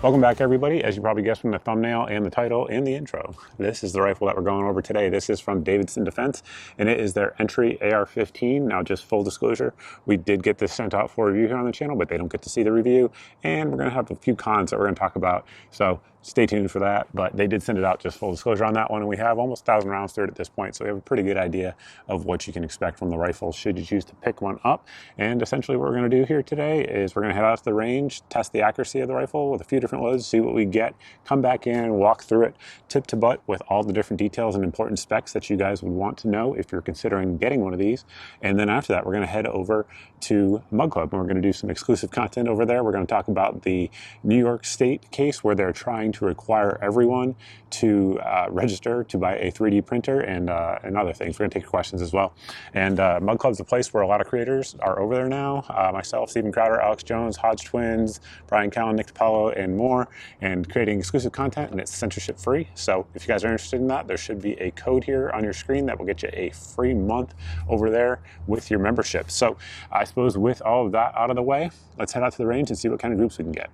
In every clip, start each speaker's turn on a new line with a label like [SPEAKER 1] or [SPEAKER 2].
[SPEAKER 1] Welcome back, everybody. As you probably guessed from the thumbnail and the title and the intro, this is the rifle that we're going over today. This is from Davidson Defense, and it is their entry AR15. Now, just full disclosure, we did get this sent out for review here on the channel, but they don't get to see the review, and we're going to have a few cons that we're going to talk about, so stay tuned for that. But they did send it out, just full disclosure on that one, and we have almost 1,000 rounds through it at this point, so we have a pretty good idea of what you can expect from the rifle should you choose to pick one up. And essentially what we're going to do here today is we're going to head out to the range, test the accuracy of the rifle with a few different loads, see what we get, come back in and walk through it tip to butt with all the different details and important specs that you guys would want to know if you're considering getting one of these. And then after that, we're going to head over to Mug Club, and we're going to do some exclusive content over there. We're going to talk about the New York State case where they're trying to require everyone to register to buy a 3D printer and other things. We're going to take your questions as well. And Mug Club's a place where a lot of creators are over there now. Myself, Steven Crowder, Alex Jones, Hodge Twins, Brian Callen, Nick DiPaolo, and more, and creating exclusive content, and it's censorship free. So if you guys are interested in that, there should be a code here on your screen that will get you a free month over there with your membership. So I suppose with all of that out of the way, let's head out to the range and see what kind of groups we can get.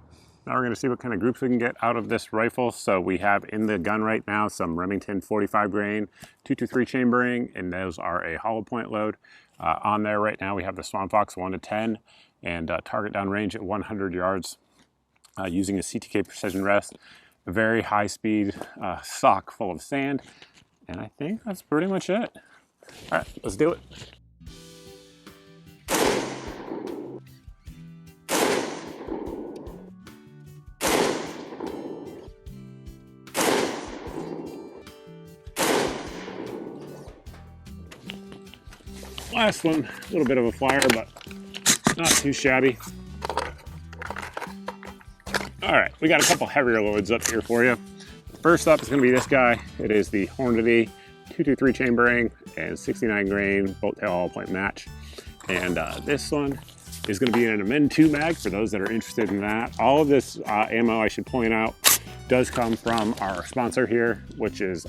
[SPEAKER 1] Now we're going to see what kind of groups we can get out of this rifle. So we have in the gun right now some Remington 45 grain 223 chambering, and those are a hollow point load. On there right now we have the Swan Fox 1 to 10 and target down range at 100 yards using a CTK precision rest. A very high speed sock full of sand, and I think that's pretty much it. All right, let's do it. Last one, a little bit of a flyer, but not too shabby. All right, we got a couple heavier loads up here for you. First up is going to be this guy. It is the Hornady 223 chambering and 69 grain bolt tail hollow point match. And this one is going to be in a Min 2 mag for those that are interested in that. All of this ammo, I should point out, does come from our sponsor here, which is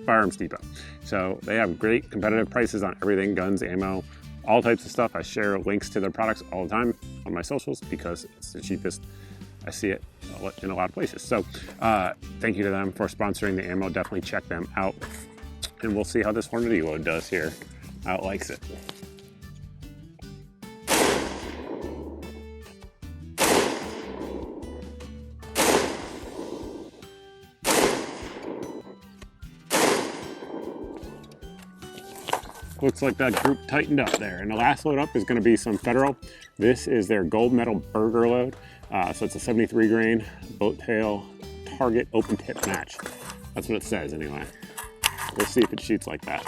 [SPEAKER 1] Firearms Depot. So they have great competitive prices on everything, guns, ammo, all types of stuff. I share links to their products all the time on my socials because it's the cheapest. I see it in a lot of places. So thank you to them for sponsoring the ammo. Definitely check them out. And we'll see how this Hornady load does here, how it likes it. Looks like that group tightened up there. And the last load up is going to be some Federal. This is their gold medal burger load. So it's a 73 grain boat tail target open tip match. That's what it says anyway. We'll see if it shoots like that.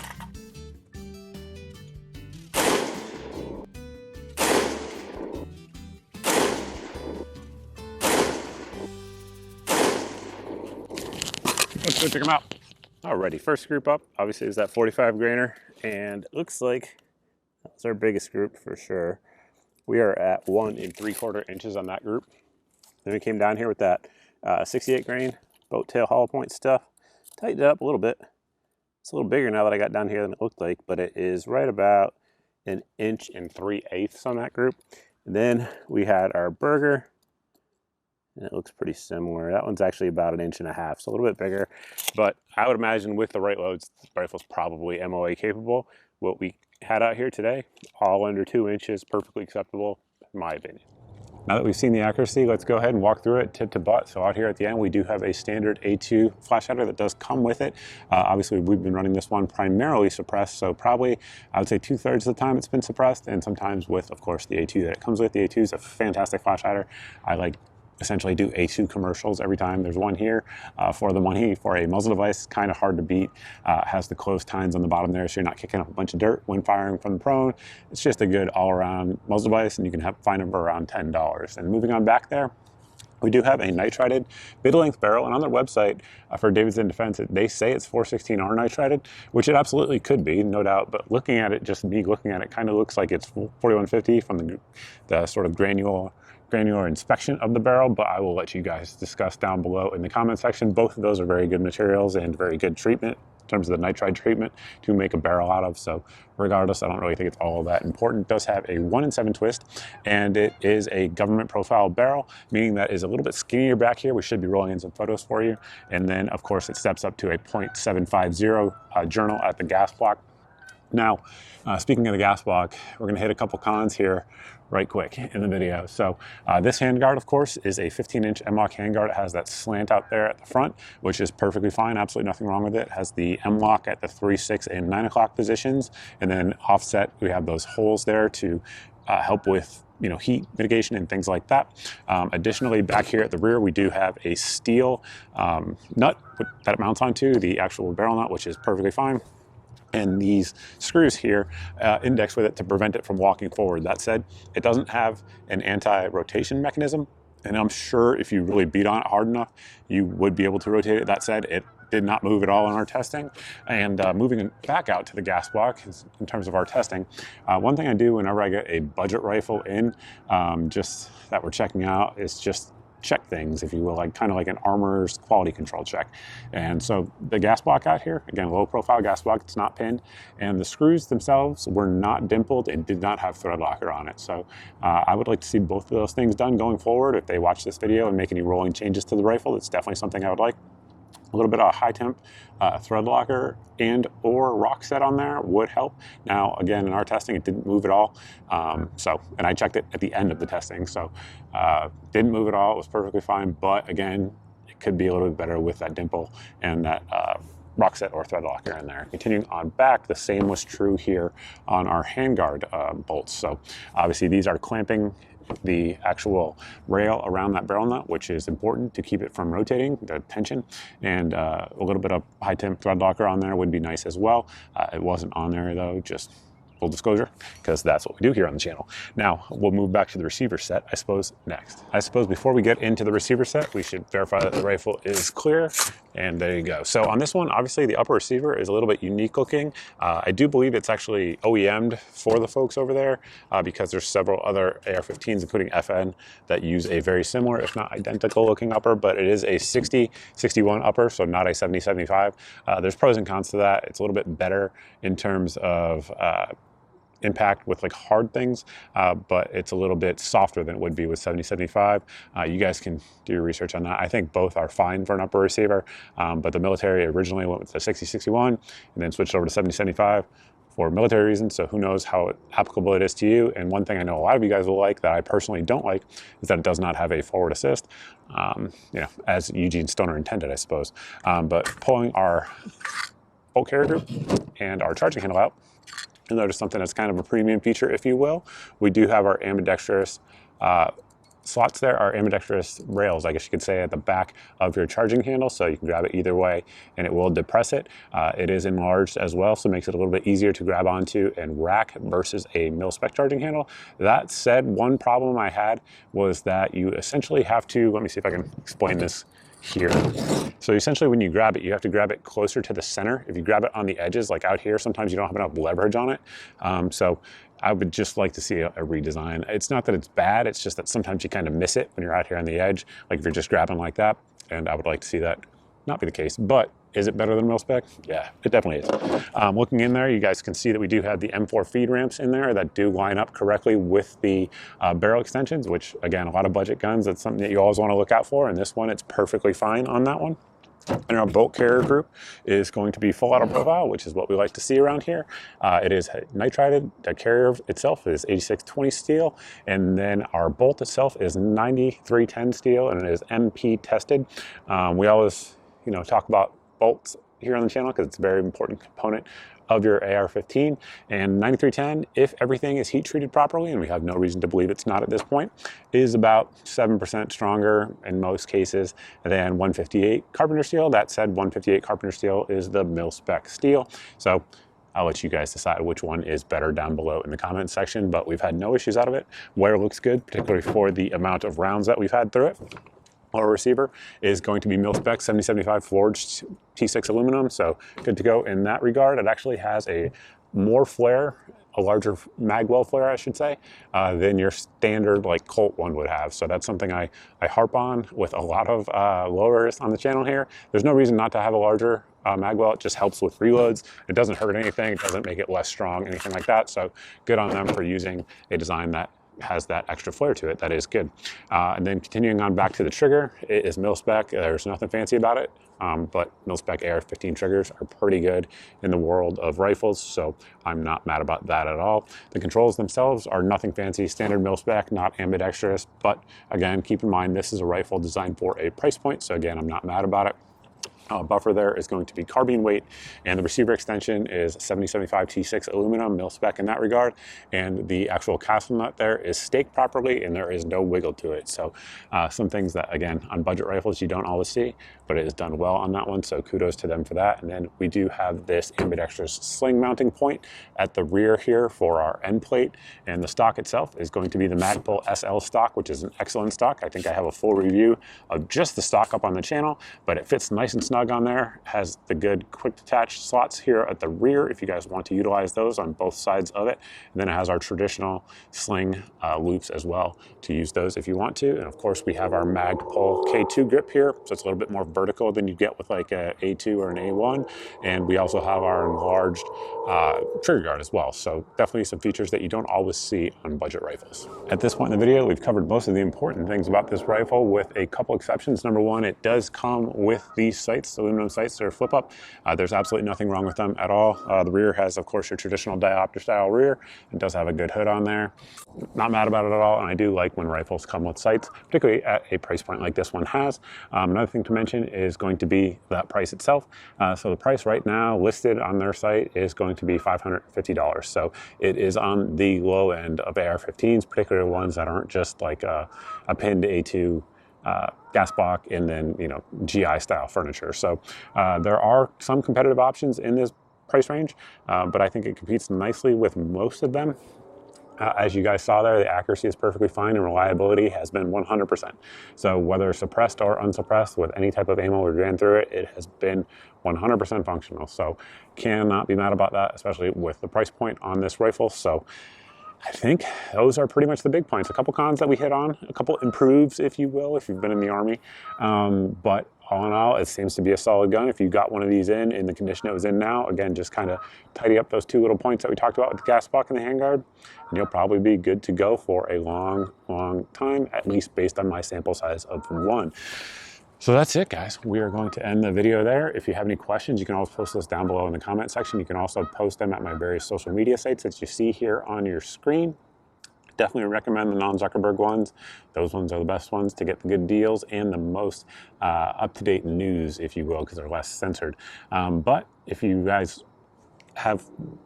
[SPEAKER 1] Let's go check them out. Alrighty, first group up obviously is that 45 grainer, and it looks like that's our biggest group for sure. We are at 1 3/4 inches on that group. Then we came down here with that 68 grain boat tail hollow point stuff. Tightened it up a little bit. It's a little bigger now that I got down here than it looked like, but it is right about 1 3/8 inches on that group. And then we had our burger, and it looks pretty similar. That one's actually about 1.5 inches, so a little bit bigger. But I would imagine with the right loads, this rifle's probably MOA capable. What we had out here today, all under 2 inches, perfectly acceptable, in my opinion. Now that we've seen the accuracy, let's go ahead and walk through it tip to butt. So out here at the end, we do have a standard A2 flash hider that does come with it. Obviously, we've been running this one primarily suppressed, so probably, I would say 2/3 of the time it's been suppressed, and sometimes with, of course, the A2 that it comes with. The A2 is a fantastic flash hider. I like essentially do A2 commercials every time. There's one here for the money for a muzzle device, kind of hard to beat. Has the closed tines on the bottom there, so you're not kicking up a bunch of dirt when firing from the prone. It's just a good all-around muzzle device, and you can find them for around $10. And moving on back there, we do have a nitrided mid-length barrel, and on their website for Davidson Defense, they say it's 416R nitrided, which it absolutely could be, no doubt, but looking at it, just me looking at it, kind of looks like it's 4150 from the sort of granular inspection of the barrel, but I will let you guys discuss down below in the comment section. Both of those are very good materials and very good treatment in terms of the nitride treatment to make a barrel out of. So regardless, I don't really think it's all that important. It does have a 1 in 7 twist, and it is a government profile barrel, meaning that is a little bit skinnier back here. We should be rolling in some photos for you. And then of course it steps up to a .750 journal at the gas block. Now, speaking of the gas block, we're going to hit a couple cons here right quick in the video. So this handguard, of course, is a 15-inch M-LOK handguard. It has that slant out there at the front, which is perfectly fine. Absolutely nothing wrong with it. It has the M-LOK at the 3, 6, and 9 o'clock positions. And then offset, we have those holes there to help with heat mitigation and things like that. Additionally, back here at the rear, we do have a steel nut that it mounts onto, the actual barrel nut, which is perfectly fine. And these screws here index with it to prevent it from walking forward. That said, it doesn't have an anti-rotation mechanism, and I'm sure if you really beat on it hard enough, you would be able to rotate it. That said, it did not move at all in our testing. And moving back out to the gas block in terms of our testing, one thing I do whenever I get a budget rifle in, just that we're checking out, is just check things, if you will, kind of like an armorer's quality control check. And so the gas block out here, again, low profile gas block, it's not pinned, and the screws themselves were not dimpled and did not have thread locker on it. So I would like to see both of those things done going forward. If they watch this video and make any rolling changes to the rifle, it's definitely something I would like. A little bit of high temp thread locker and or rock set on there would help. Now, again, in our testing, it didn't move at all. And I checked it at the end of the testing. So didn't move at all. It was perfectly fine. But again, it could be a little bit better with that dimple and that rock set or thread locker in there. Continuing on back, the same was true here on our handguard bolts. So obviously these are clamping the actual rail around that barrel nut, which is important to keep it from rotating, the tension, and a little bit of high temp thread locker on there would be nice as well. It wasn't on there though, just full disclosure, because that's what we do here on the channel. Now we'll move back to the receiver set, I suppose, next. I suppose before we get into the receiver set, we should verify that the rifle is clear, and there you go. So on this one, obviously the upper receiver is a little bit unique looking. I do believe it's actually OEM'd for the folks over there because there's several other AR-15s, including FN, that use a very similar, if not identical looking upper, but it is a 60-61 upper, so not a 70-75. There's pros and cons to that. It's a little bit better in terms of impact with hard things, but it's a little bit softer than it would be with 70-75. You guys can do your research on that. I think both are fine for an upper receiver, but the military originally went with the 60-61 and then switched over to 70-75 for military reasons, so who knows how applicable it is to you. And one thing I know a lot of you guys will like that I personally don't like is that it does not have a forward assist, as Eugene Stoner intended, I suppose. But pulling our bolt carrier group and our charging handle out, you'll notice something that's kind of a premium feature, if you will. We do have our ambidextrous slots there, our ambidextrous rails, I guess you could say, at the back of your charging handle, so you can grab it either way and it will depress it. It is enlarged as well, so it makes it a little bit easier to grab onto and rack versus a mil-spec charging handle. That said, one problem I had was that you essentially have to, let me see if I can explain this here. So essentially when you grab it, you have to grab it closer to the center. If you grab it on the edges, like out here, sometimes you don't have enough leverage on it. So I would just like to see a redesign. It's not that it's bad, it's just that sometimes you kind of miss it when you're out here on the edge, like if you're just grabbing like that, and I would like to see that not be the case. But is it better than mil-spec? Yeah, it definitely is. Looking in there, you guys can see that we do have the M4 feed ramps in there that do line up correctly with the barrel extensions, which again, a lot of budget guns, that's something that you always want to look out for. And this one, it's perfectly fine on that one. And our bolt carrier group is going to be full auto profile, which is what we like to see around here. It is nitrided. The carrier itself is 8620 steel, and then our bolt itself is 9310 steel, and it is MP tested. We always, talk about bolts here on the channel because it's a very important component of your AR-15. And 9310, if everything is heat treated properly, and we have no reason to believe it's not at this point, is about 7% stronger in most cases than 158 Carpenter steel. That said, 158 Carpenter steel is the mil-spec steel. So I'll let you guys decide which one is better down below in the comment section, but we've had no issues out of it. Wear looks good, particularly for the amount of rounds that we've had through it. Our receiver is going to be mil-spec 7075 forged T6 aluminum, so good to go in that regard. It actually has a more flare a larger mag well flare, I should say, than your standard like Colt one would have. So that's something I harp on with a lot of lowers on the channel here. There's no reason not to have a larger mag well. It just helps with reloads. It doesn't hurt anything. It doesn't make it less strong, anything like that. So good on them for using a design that has that extra flare to it. That is good. And then continuing on back to the trigger, it is mil-spec. There's nothing fancy about it, but mil-spec AR15 triggers are pretty good in the world of rifles, so I'm not mad about that at all. The controls themselves are nothing fancy, standard mil-spec, not ambidextrous, but again, keep in mind this is a rifle designed for a price point, so again, I'm not mad about it. Buffer there is going to be carbine weight, and the receiver extension is 7075 T6 aluminum, mil-spec in that regard, and the actual castle nut there is staked properly and there is no wiggle to it. So some things that, again, on budget rifles you don't always see, but it is done well on that one, so kudos to them for that. And then we do have this ambidextrous sling mounting point at the rear here for our end plate, and the stock itself is going to be the Magpul SL stock, which is an excellent stock. I think I have a full review of just the stock up on the channel, but it fits nice and snug on there, has the good quick detach slots here at the rear if you guys want to utilize those on both sides of it. And then it has our traditional sling loops as well to use those if you want to. And of course we have our Magpul K2 grip here, so it's a little bit more vertical than you get with like a A2 or an A1. And we also have our enlarged trigger guard as well. So definitely some features that you don't always see on budget rifles. At this point in the video, we've covered most of the important things about this rifle with a couple exceptions. Number one, it does come with these sights, aluminum sights that are flip up. There's absolutely nothing wrong with them at all. The rear has, of course, your traditional diopter style rear. It does have a good hood on there. Not mad about it at all, and I do like when rifles come with sights, particularly at a price point like this one has. Another thing to mention is going to be that price itself. So the price right now listed on their site is going to be $550. So it is on the low end of AR-15s, particularly ones that aren't just like a pinned A2 gas block and then, you know, GI style furniture. So there are some competitive options in this price range, but I think it competes nicely with most of them. As you guys saw there, the accuracy is perfectly fine and reliability has been 100%. So whether suppressed or unsuppressed with any type of ammo we ran through it, it has been 100% functional. So cannot be mad about that, especially with the price point on this rifle. So I think those are pretty much the big points. A couple cons that we hit on, a couple improves, if you will, if you've been in the Army. But all in all, it seems to be a solid gun. If you got one of these in the condition it was in now, again, just kind of tidy up those two little points that we talked about with the gas block and the handguard, and you'll probably be good to go for a long, long time, at least based on my sample size of one. So that's it, guys. We are going to end the video there. If you have any questions, you can always post those down below in the comment section. You can also post them at my various social media sites that you see here on your screen. Definitely recommend the non-Zuckerberg ones. Those ones are the best ones to get the good deals and the most up-to-date news, if you will, because they're less censored. But if you guys have,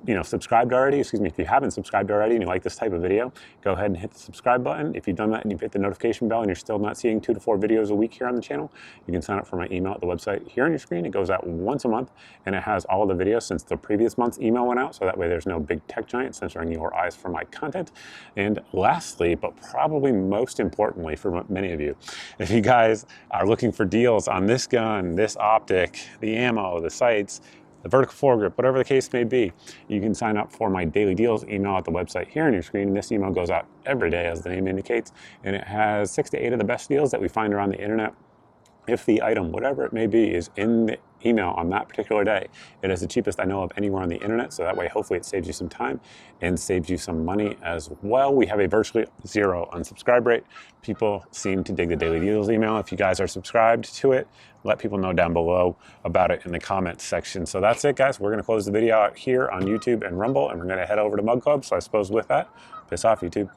[SPEAKER 1] you know, subscribed already, excuse me, if you haven't subscribed already and you like this type of video, go ahead and hit the subscribe button. If you've done that and you've hit the notification bell and you're still not seeing 2 to 4 videos a week here on the channel, you can sign up for my email at the website here on your screen. It goes out once a month and it has all of the videos since the previous month's email went out, so that way there's no big tech giant censoring your eyes from my content. And lastly, but probably most importantly for many of you, if you guys are looking for deals on this gun, this optic, the ammo, the sights, the vertical foregrip, whatever the case may be, you can sign up for my daily deals email at the website here on your screen. This email goes out every day, as the name indicates, and it has 6 to 8 of the best deals that we find around the internet. If the item, whatever it may be, is in the email on that particular day, it is the cheapest I know of anywhere on the internet, so that way hopefully it saves you some time and saves you some money as well. We have a virtually 0 unsubscribe rate. People seem to dig the daily deals email. If you guys are subscribed to it, let people know down below about it in the comments section. So that's it, guys. We're going to close the video out here on YouTube and Rumble, and we're going to head over to Mug Club. So I suppose with that, piss off, YouTube.